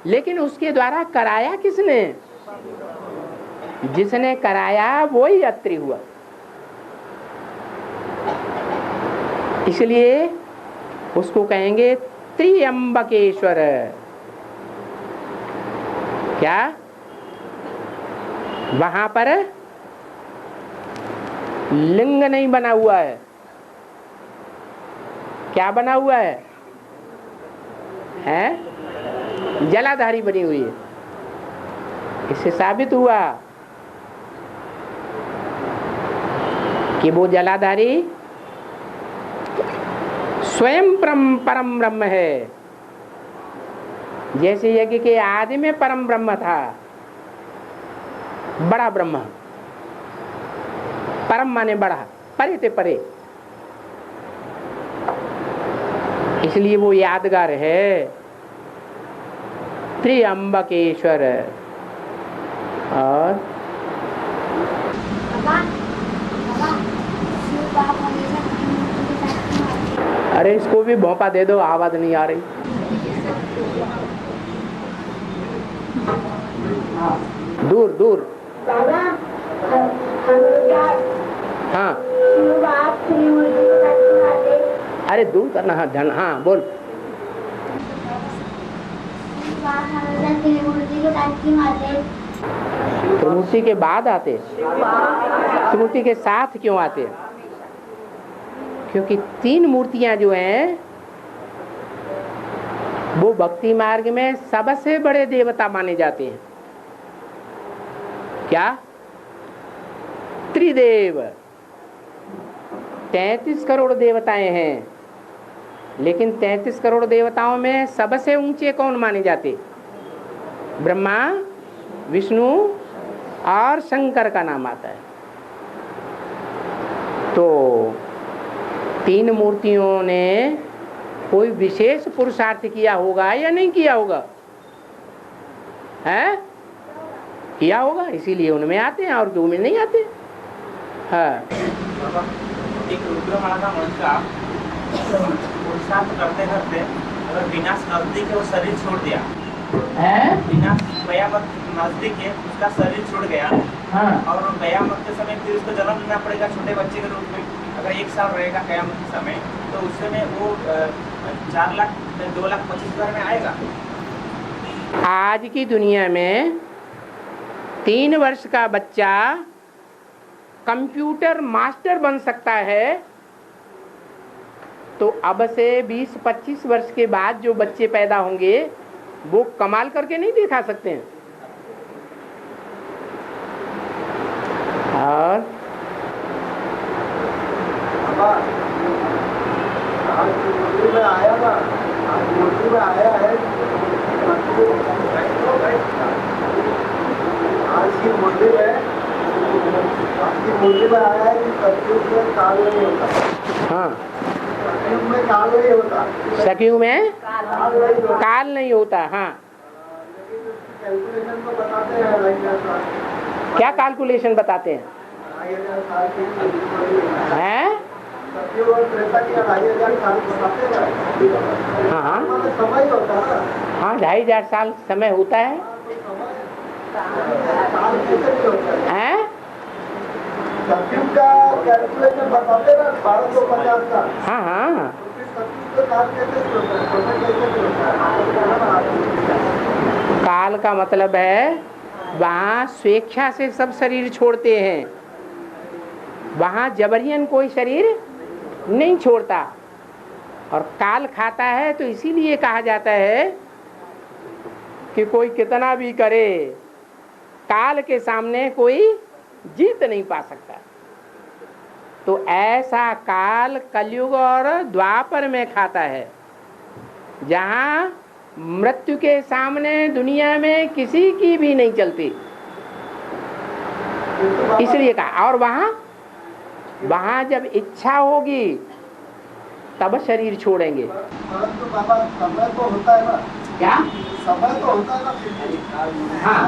लेकिन उसके द्वारा कराया किसने? जिसने कराया वो ही अत्रि हुआ। इसलिए उसको कहेंगे त्रियंबकेश्वर। क्या? वहां पर लिंग नहीं बना हुआ है। क्या बना हुआ है? हैं? जलाधारी बनी हुई है। इससे साबित हुआ कि वो जलाधारी स्वयं परम ब्रह्म है। जैसे यज्ञ के आदि में परम ब्रह्म था, बड़ा ब्रह्म, परम माने बड़ा, परे ते परे, इसलिए वो यादगार है त्रियंबकेश्वर। और अरे इसको भी भौंपा दे दो, आवाज नहीं आ रही। दूर दूर। हाँ अरे दूर करना। हाँ धन। हाँ बोल। त्रिमूर्ति के बाद आते, त्रिमूर्ति के साथ क्यों आते? क्योंकि तीन मूर्तियां जो हैं वो भक्ति मार्ग में सबसे बड़े देवता माने जाते हैं। क्या? त्रिदेव। 33 करोड़ देवताएं हैं, लेकिन 33 करोड़ देवताओं में सबसे ऊंचे कौन माने जाते? ब्रह्मा, विष्णु और शंकर का नाम आता है। तो तीन मूर्तियों ने कोई विशेष पुरुषार्थ किया होगा या नहीं किया होगा? है? किया होगा, इसीलिए उनमें आते हैं और क्यों में नहीं आते। हाँ एक रुद्रमाला का मंत्र पुरुषार्थ करते करते अगर विनाश नजदीक है वो शरीर छोड़ दिया, विनाश कयामत नजदीक है उसका शरीर छोड़ गया, और कयामत के समय फिर उसको जन्म लेना पड़ेगा छोटे बच्चे के रूप में। अगर 1 साल रहेगा कयामत के समय तो उस समय वो 4 लाख 2,25,000 में आएगा। आज की दुनिया में 3 वर्ष का बच्चा कंप्यूटर मास्टर बन सकता है तो अब से 20-25 वर्ष के बाद जो बच्चे पैदा होंगे वो कमाल करके नहीं दिखा सकते हैं। और में आया ना, मूर्ति में आया है, आज की मूर्ति में आया है कि सतयुग में काल नहीं होता। हाँ, सतयुग में काल नहीं होता। सतयुग में काल नहीं होता। हाँ, कैलकुलेशन तो बताते हैं, क्या कैलकुलेशन बताते हैं? हैं? सतयुग और त्रेता की 2500 साल बताते हैं। हाँ हाँ समय होता है ना। हाँ, 2500 साल समय होता है। काल कैसे नहीं होता है? हैं? सतयुग का कैलकुलेशन बताते ना 1250 का। हाँ हाँ, तो फिर सतयुग का काल कैसे नहीं होता है? समय कैसे नहीं होता है? काल का मतलब है वहाँ स्वेच्छा से सब शरीर छोड़ते हैं, वहाँ जबरियन कोई शरीर नहीं छोड़ता। और काल खाता है तो इसीलिए कहा जाता है कि कोई कितना भी करे काल के सामने कोई जीत नहीं पा सकता। तो ऐसा काल कलयुग और द्वापर में खाता है, जहाँ मृत्यु के सामने दुनिया में किसी की भी नहीं चलती, इसलिए कहा। और वहाँ जब इच्छा होगी तब शरीर छोड़ेंगे। परंतु बाबा समय तो होता है ना। क्या? समय तो होता है ना। हाँ,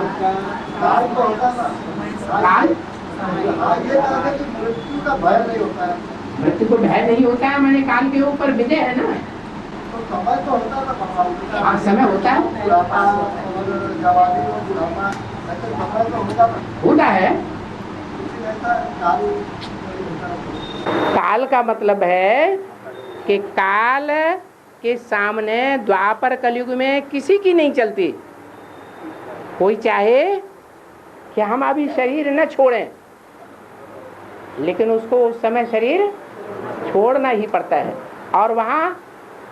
काल तो होता है ना। काल? हाँ, ये कहते हैं कि मृत्यु का भय नहीं होता है। मृत्यु को भय नहीं होता है, मैंने काल के ऊपर विजय है ना। तो समय तो होता है ना बाबा। हाँ, समय होता है। बुढ़ापा और जवानी और बुढ़ापा, ऐसे समय तो होता ना। होता है। लेकिन ऐसा काल नहीं होता। काल का मतलब है कि काल के सामने द्वापर कलयुग में किसी की नहीं चलती। कोई चाहे कि हम अभी शरीर न छोड़ें, लेकिन उसको उस समय शरीर छोड़ना ही पड़ता है। और वहाँ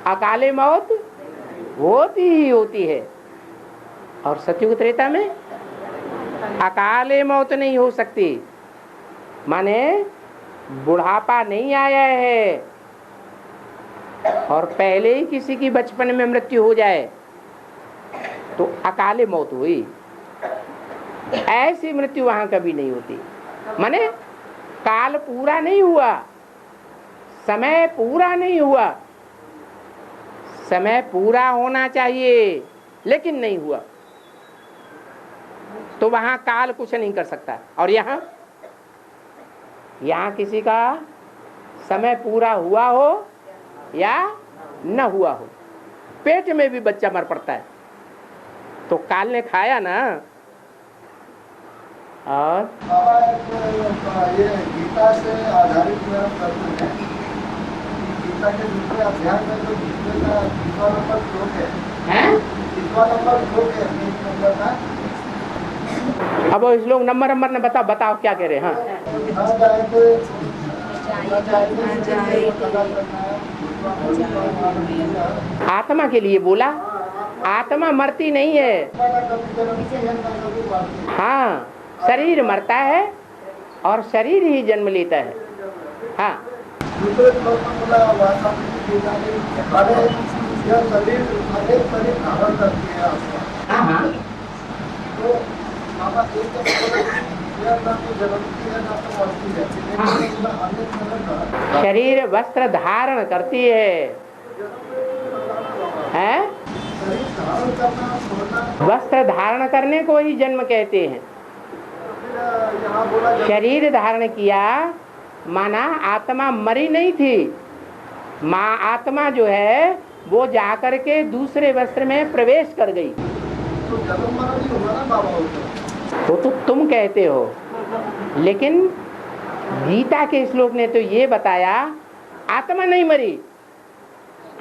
अकाले मौत होती ही होती है। और सतयुग त्रेता में अकाले मौत नहीं हो सकती, माने बुढ़ापा नहीं आया है और पहले ही किसी की बचपन में मृत्यु हो जाए तो अकाले मौत हुई। ऐसी मृत्यु वहां कभी नहीं होती। माने काल पूरा नहीं हुआ, समय पूरा नहीं हुआ। समय पूरा होना चाहिए लेकिन नहीं हुआ, तो वहां काल कुछ नहीं कर सकता। और यहाँ किसी का समय पूरा हुआ हो या न हुआ हो, पेट में भी बच्चा मर पड़ता है तो काल ने खाया ना। और बाबा ये गीता से आधारित मेरा प्रश्न है। गीता के दूसरे अध्याय में जो दूसरे का 20वां नंबर श्लोक है, 20वां नंबर श्लोक है, 20 नंबर का। अब इस लोग नंबर ने बताओ क्या कह रहे हैं। आत्मा के लिए बोला, आत्मा मरती नहीं है। हाँ, शरीर मरता है और शरीर ही जन्म लेता है। हाँ, दूसरे श्लोक में बोला यह शरीर अनेक शरीर धारण करती है आत्मा। हाँ, तो बाबा एक यह ना तो जन्मती है ना तो मरती है, अनेक शरीर शरीर वस्त्र धारण करती है। हैं? शरीर धारण करना छोड़ना, वस्त्र धारण करने को ही जन्म कहते हैं। फिर यहाँ बोला शरीर धारण किया माना आत्मा मरी नहीं थी। माँ आत्मा जो है वो जाकर के दूसरे वस्त्र में प्रवेश कर गई। तो जन्म मरण ही होगा ना बाबा होता। वो तो तुम कहते हो, लेकिन गीता के श्लोक ने तो ये बताया आत्मा नहीं मरी।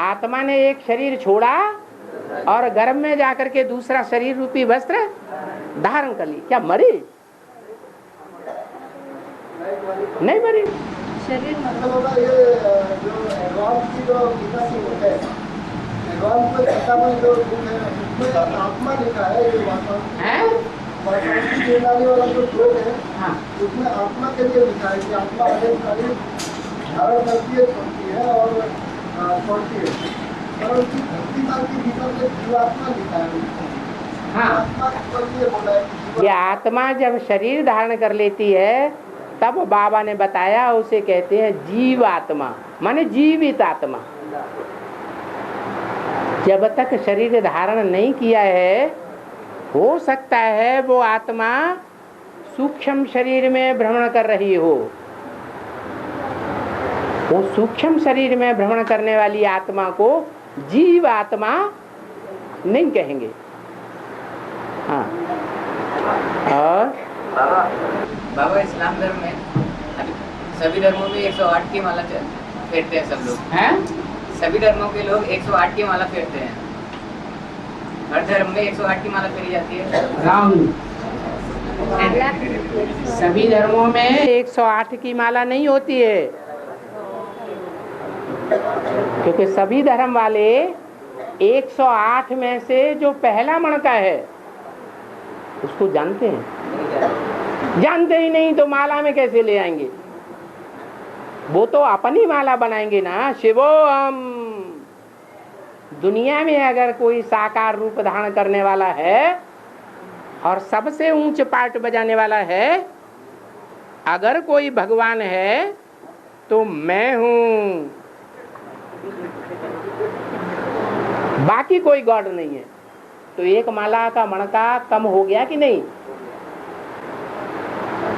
आत्मा ने एक शरीर छोड़ा और गर्भ में जाकर के दूसरा शरीर रूपी वस्त्र धारण कर ली। क्या मरी? नहीं मरी। शरीर मतलब बाबा ये जो एडवांस की जो गीता की बुक है, एडवांस में गीता में जो बुक है उसमें आत्मा लिखा है, ये वासवांशी देवनानी वाला जो श्लोक है, हाँ। उसमें आत्मा के लिए लिखा है कि आत्मा अनेक शरीर धारण करती है, छोड़ती है और छोड़ती है, पर उसकी भक्ति मार्ग की गीता में जीवात्मा लिखा है। हाँ। आत्मा के लिए बोला है कि ये आत्मा जब शरीर धारण कर लेती है तब बाबा ने बताया उसे कहते हैं जीव आत्मा, माने जीवित आत्मा। जब तक शरीर धारण नहीं किया है, हो सकता है वो आत्मा सूक्ष्म शरीर में भ्रमण कर रही हो। वो सूक्ष्म शरीर में भ्रमण करने वाली आत्मा को जीव आत्मा नहीं कहेंगे। हाँ। और बाबा इस्लाम धर्म में सभी धर्मों में 108 की माला फेरते हैं सब लोग हैं? सभी धर्मों के लोग 108 की माला फेरते हैं। हर धर्म में 108 की माला फेरी जाती है। राउंड सभी धर्मों में 108 की माला नहीं होती है, क्योंकि सभी धर्म वाले 108 में से जो पहला मणका है उसको जानते हैं। जानते ही नहीं तो माला में कैसे ले आएंगे? वो तो अपनी माला बनाएंगे ना। शिवोहम। दुनिया में अगर कोई साकार रूप धारण करने वाला है और सबसे ऊंच पार्ट बजाने वाला है, अगर कोई भगवान है तो मैं हूं, बाकी कोई गॉड नहीं है। तो एक माला का मणका कम हो गया कि नहीं?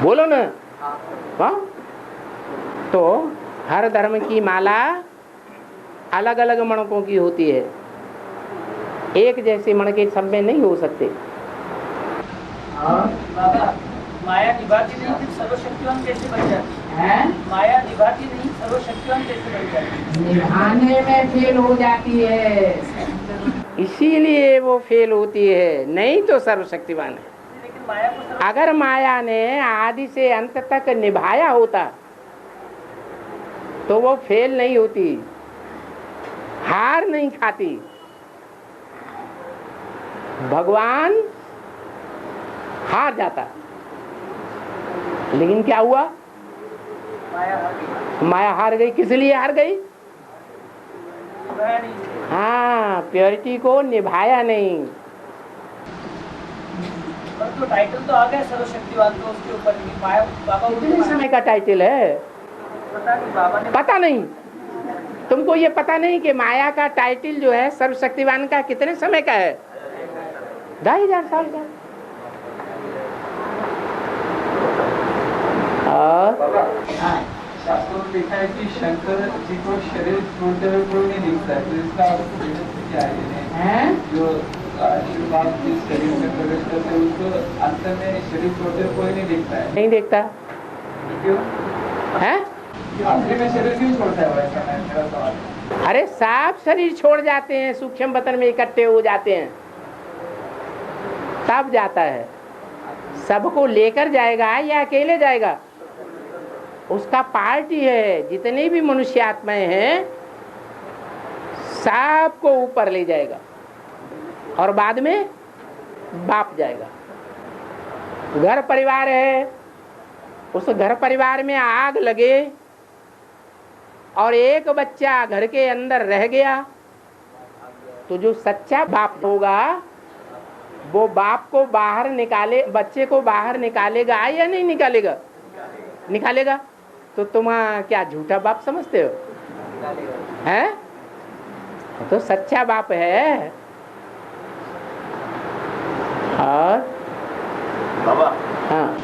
बोलो ना। हाँ? तो हर धर्म की माला अलग अलग मणकों की होती है, एक जैसे मणके सब में नहीं हो सकते। बाबा माया निभाती नहीं फिर सर्वशक्तिवान कैसे बन जाती है? माया निभाती नहीं सर्वशक्तिवान कैसे बन जाती है? निभाने में फेल हो जाती है, इसीलिए वो फेल होती है, नहीं तो सर्वशक्तिवान है। लेकिन माया को अगर माया ने आदि से अंत तक निभाया होता तो वो फेल नहीं होती, हार नहीं खाती। भगवान हार जाता, लेकिन क्या हुआ? माया हार गई। किस लिए हार गई? हाँ, प्योरिटी को निभाया नहीं। तो टाइटल तो आ गया सर्वशक्तिवान, तो उसके ऊपर माया बाबा कितने समय का टाइटल है पता नहीं, बाबा ने पता नहीं। तुमको ये पता नहीं कि माया का टाइटल जो है सर्वशक्तिवान का कितने समय का है? 2500 साल का। शास्त्रों में लिखा है कि शंकर जी को शरीर छोड़ते हुए कोई नहीं दिखता है, तो इसका क्या है? जो शिव बाप जिस शरीर में प्रवेश करते हैं उसको अंत में शरीर छोड़ते हुए कोई नहीं दिखता है। नहीं देखता क्यों? है? आखिरी में शरीर क्यों छोड़ता है वैसा? मेरा सवाल। अरे साफ शरीर छोड़ जाते हैं, सूक्ष्म बतन में इकट्ठे हो जाते हैं, तब जाता है। सबको लेकर जाएगा या अकेले जाएगा? उसका पार्टी है। जितने भी मनुष्य आत्माएं हैं सबको ऊपर ले जाएगा और बाद में बाप जाएगा। घर परिवार है, उस घर परिवार में आग लगे और एक बच्चा घर के अंदर रह गया, तो जो सच्चा बाप होगा वो बाप को बाहर निकाले, बच्चे को बाहर निकालेगा या नहीं निकालेगा? निकालेगा। तो तुम क्या झूठा बाप समझते हो? हैं? तो सच्चा बाप है। और बाबा, हाँ,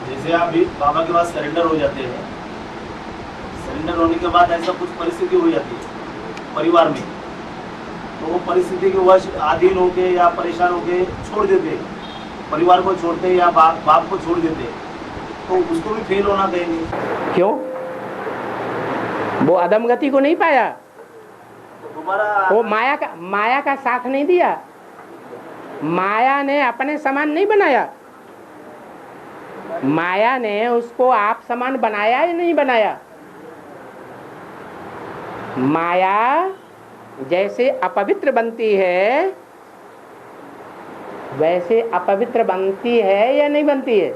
जैसे आप भी बाबा के पास सरेंडर हो जाते हैं, सरेंडर होने के बाद ऐसा कुछ परिस्थिति हो जाती है परिवार में, तो वो परिस्थिति के वश आधीन होके या परेशान होके छोड़ देते, परिवार को छोड़ते या बाप को छोड़ देते, तो उसको भी फेल होना कहेंगे। क्यों? वो अधमगति को नहीं पाया, तो दोबारा वो माया का साथ नहीं दिया, माया ने अपने समान नहीं बनाया। माया ने उसको आप समान बनाया या नहीं बनाया? माया जैसे अपवित्र बनती है वैसे अपवित्र बनती है या नहीं बनती है?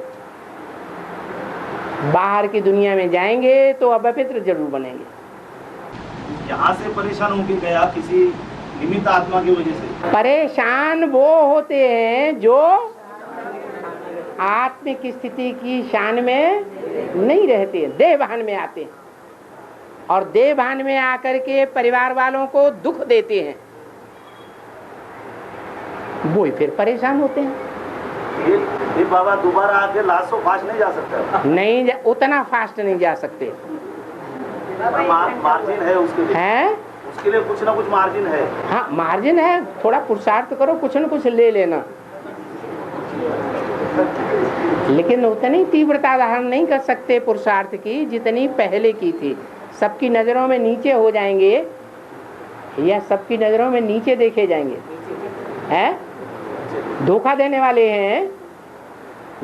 बाहर की दुनिया में जाएंगे तो अपवित्र जरूर बनेंगे। यहाँ से परेशान होके गया किसी निमित्त आत्मा की वजह से। परेशान वो होते हैं जो आत्मिक स्थिति की शान में नहीं रहते हैं, देह भान में आते हैं और देह भान में आकर के परिवार वालों को दुख देते हैं, वो ही फिर परेशान होते हैं। ये बाबा दोबारा आके लास्ट सो फास्ट नहीं जा सकता। नहीं उतना फास्ट नहीं जा सकते। मार्जिन है उसके लिए, है उसके लिए कुछ ना कुछ मार्जिन है। हाँ मार्जिन है, थोड़ा पुरुषार्थ करो, कुछ न कुछ ले लेना, लेकिन उतनी तीव्रता धारण नहीं कर सकते पुरुषार्थ की जितनी पहले की थी। सबकी नजरों में नीचे हो जाएंगे या सबकी नजरों में नीचे देखे जाएंगे, हैं? धोखा देने वाले हैं।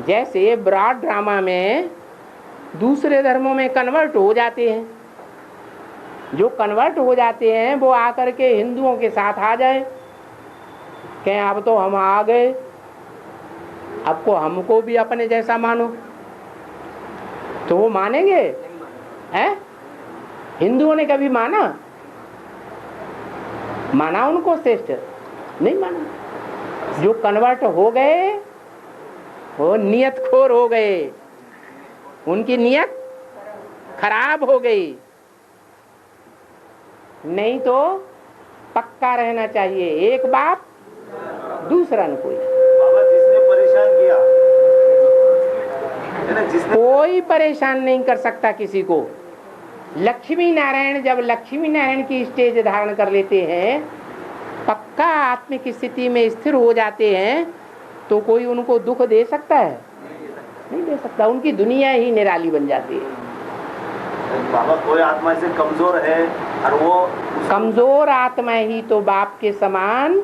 जैसे ब्रॉड ड्रामा में दूसरे धर्मों में कन्वर्ट हो जाते हैं, जो कन्वर्ट हो जाते हैं वो आकर के हिंदुओं के साथ आ जाए, कहें अब तो हम आ गए, अब को हमको भी अपने जैसा मानो, तो वो मानेंगे? हैं? हिंदुओं ने कभी माना उनको श्रेष्ठ? नहीं माना। जो कन्वर्ट हो गए वो नियत खोर हो गए, उनकी नियत खराब हो गई। नहीं तो पक्का रहना चाहिए, एक बाप दूसरा न कोई। बाबा जिसने परेशान किया, कोई परेशान नहीं कर सकता किसी को। लक्ष्मी नारायण जब लक्ष्मी नारायण की स्टेज धारण कर लेते हैं, पक्का आत्मिक स्थिति में स्थिर हो जाते हैं, तो कोई उनको दुख दे सकता है? नहीं दे सकता। उनकी दुनिया ही निराली बन जाती है। बाबा कोई आत्मा से कमजोर है और वो कमजोर आत्मा ही तो बाप के समान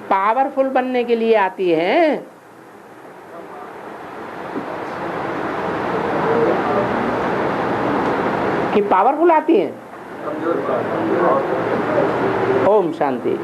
पावरफुल बनने के लिए आती है। कि पावरफुल आती हैं। ओम शांति।